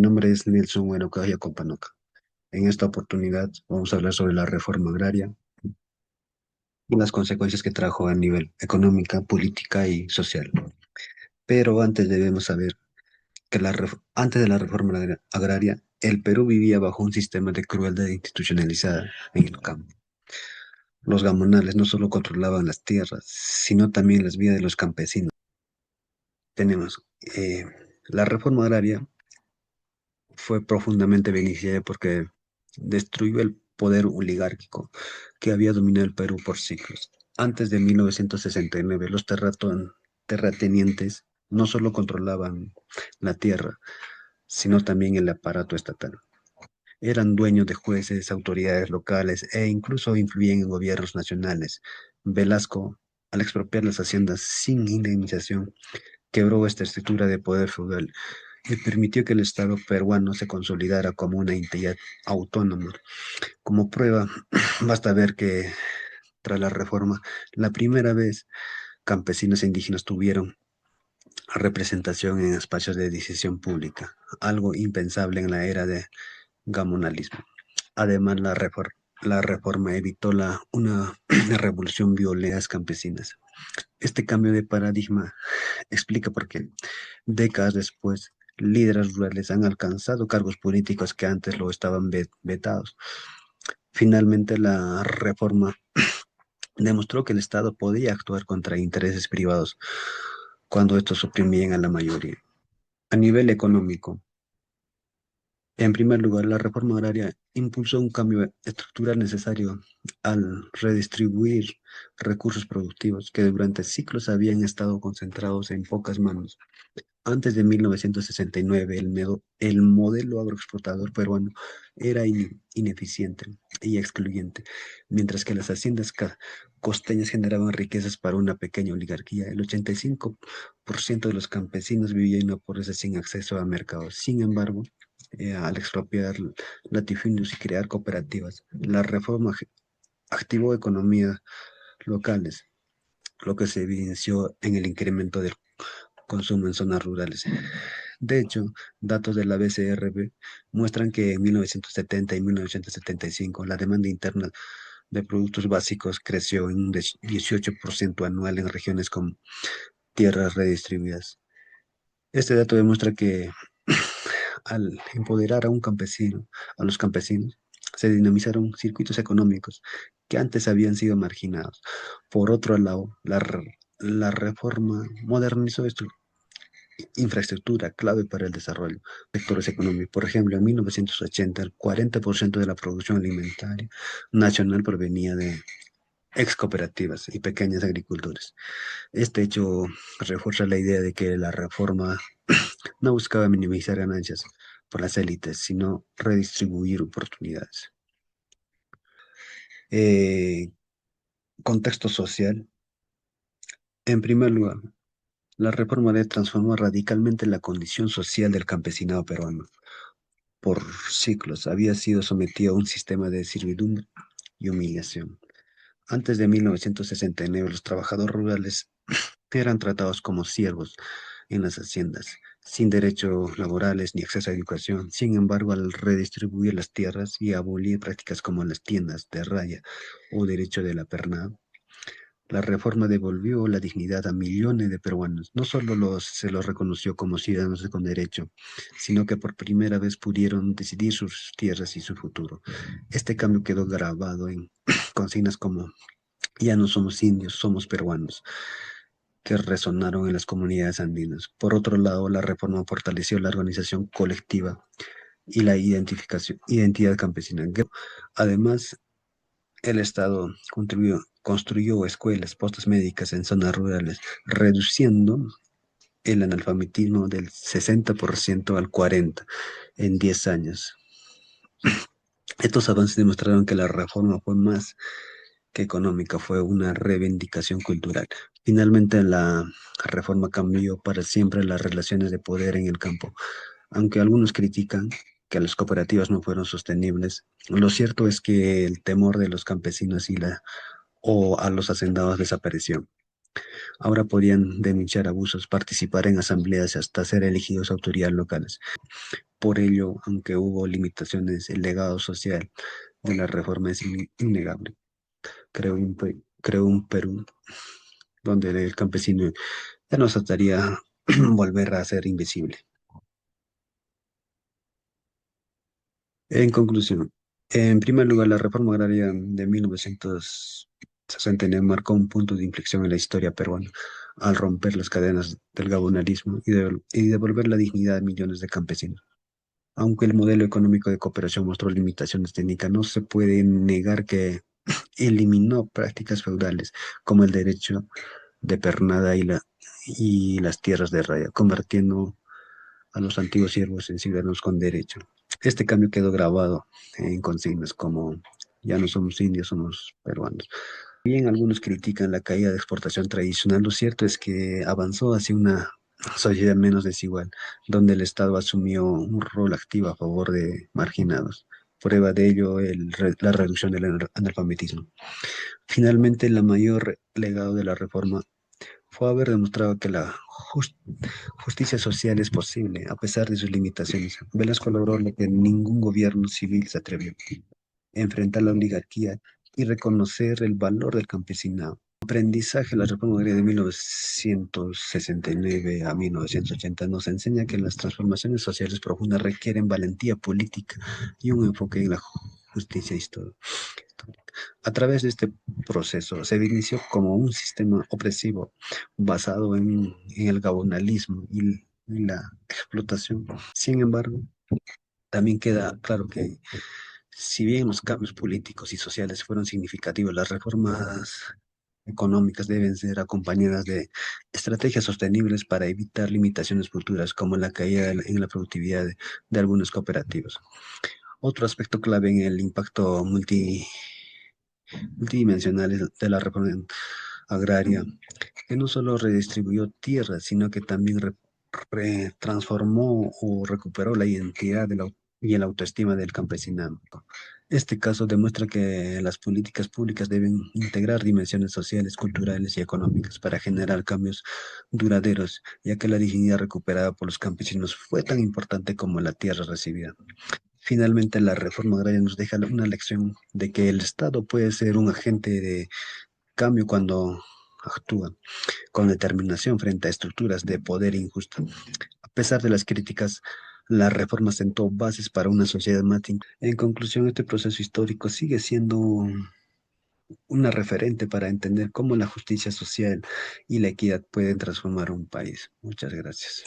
Mi nombre es Nelson Huerocaya Companoca. En esta oportunidad vamos a hablar sobre la reforma agraria y las consecuencias que trajo a nivel económica, política y social. Pero antes debemos saber que antes de la reforma agraria, el Perú vivía bajo un sistema de crueldad institucionalizada en el campo. Los gamonales no solo controlaban las tierras, sino también las vidas de los campesinos. Tenemos la reforma agraria fue profundamente beneficiaria porque destruyó el poder oligárquico que había dominado el Perú por siglos. Antes de 1969, los terratenientes no solo controlaban la tierra, sino también el aparato estatal. Eran dueños de jueces, autoridades locales e incluso influían en gobiernos nacionales. Velasco, al expropiar las haciendas sin indemnización, quebró esta estructura de poder feudal y permitió que el Estado peruano se consolidara como una entidad autónoma. Como prueba, basta ver que tras la reforma, la primera vez campesinos e indígenas tuvieron representación en espacios de decisión pública, algo impensable en la era de gamonalismo. Además, la reforma evitó una revolución violenta campesinas. Este cambio de paradigma explica por qué décadas después, líderes rurales han alcanzado cargos políticos que antes lo estaban vetados. Finalmente, la reforma demostró que el Estado podía actuar contra intereses privados cuando estos oprimían a la mayoría. A nivel económico, en primer lugar, la reforma agraria impulsó un cambio estructural necesario al redistribuir recursos productivos que durante siglos habían estado concentrados en pocas manos. Antes de 1969, el modelo agroexportador peruano era ineficiente y excluyente, mientras que las haciendas costeñas generaban riquezas para una pequeña oligarquía. El 85% de los campesinos vivían en una pobreza sin acceso a mercados. Sin embargo, al expropiar latifundios y crear cooperativas, la reforma activó economías locales, lo que se evidenció en el incremento del consumo en zonas rurales. De hecho, datos de la BCRB muestran que en 1970 y 1975 la demanda interna de productos básicos creció en un 18% anual en regiones con tierras redistribuidas. Este dato demuestra que al empoderar a los campesinos, se dinamizaron circuitos económicos que antes habían sido marginados. Por otro lado, la reforma modernizó infraestructura clave para el desarrollo de sectores económicos. Por ejemplo, en 1980, el 40% de la producción alimentaria nacional provenía de ex cooperativas y pequeños agricultores. Este hecho refuerza la idea de que la reforma no buscaba minimizar ganancias por las élites, sino redistribuir oportunidades. Eh, Contexto social. En primer lugar, la reforma transformó radicalmente la condición social del campesinado peruano. Por siglos había sido sometido a un sistema de servidumbre y humillación. Antes de 1969, los trabajadores rurales eran tratados como siervos en las haciendas, sin derechos laborales ni acceso a educación. Sin embargo, al redistribuir las tierras y abolir prácticas como las tiendas de raya o derecho de la pernada, la reforma devolvió la dignidad a millones de peruanos. No solo se los reconoció como ciudadanos con derecho, sino que por primera vez pudieron decidir sus tierras y su futuro. Este cambio quedó grabado en consignas como ya no somos indios, somos peruanos, que resonaron en las comunidades andinas. Por otro lado, la reforma fortaleció la organización colectiva y la identidad campesina. Además, el Estado construyó escuelas, postas médicas en zonas rurales, reduciendo el analfabetismo del 60% al 40% en 10 años. Estos avances demostraron que la reforma fue más que económica, fue una reivindicación cultural. Finalmente, la reforma cambió para siempre las relaciones de poder en el campo. Aunque algunos critican que las cooperativas no fueron sostenibles, lo cierto es que el temor de los campesinos o a los hacendados desapareció. Ahora podían denunciar abusos, participar en asambleas y hasta ser elegidos autoridades locales. Por ello, aunque hubo limitaciones, el legado social de la reforma es innegable. Creó un Perú donde el campesino ya no trataría volver a ser invisible. En conclusión, en primer lugar, la reforma agraria de 1969 marcó un punto de inflexión en la historia peruana al romper las cadenas del gabonarismo y devolver la dignidad a millones de campesinos. Aunque el modelo económico de cooperación mostró limitaciones técnicas, no se puede negar que eliminó prácticas feudales como el derecho de pernada y las tierras de raya, convirtiendo a los antiguos siervos en ciudadanos con derecho. Este cambio quedó grabado en consignas como ya no somos indios, somos peruanos. Bien, algunos critican la caída de exportación tradicional. Lo cierto es que avanzó hacia una sociedad menos desigual, donde el Estado asumió un rol activo a favor de marginados. Prueba de ello la reducción del analfabetismo. Finalmente, el mayor legado de la reforma fue haber demostrado que la justicia social es posible, a pesar de sus limitaciones. Velasco logró lo que ningún gobierno civil se atrevió: enfrentar la oligarquía y reconocer el valor del campesinado. Aprendizaje, la reforma agraria de 1969 a 1980 nos enseña que las transformaciones sociales profundas requieren valentía política y un enfoque en la justicia histórica. A través de este proceso se inició como un sistema opresivo basado en el gabonalismo y la explotación. Sin embargo, también queda claro que si bien los cambios políticos y sociales fueron significativos, las reformas económicas deben ser acompañadas de estrategias sostenibles para evitar limitaciones futuras como la caída en la productividad de algunos cooperativos. Otro aspecto clave en el impacto multidimensional de la reforma agraria, que no solo redistribuyó tierras, sino que también transformó o recuperó la identidad y la autoestima del campesinado. Este caso demuestra que las políticas públicas deben integrar dimensiones sociales, culturales y económicas para generar cambios duraderos, ya que la dignidad recuperada por los campesinos fue tan importante como la tierra recibida. Finalmente, la reforma agraria nos deja una lección de que el Estado puede ser un agente de cambio cuando actúa con determinación frente a estructuras de poder injusto. A pesar de las críticas, la reforma sentó bases para una sociedad más. En conclusión, este proceso histórico sigue siendo una referente para entender cómo la justicia social y la equidad pueden transformar un país. Muchas gracias.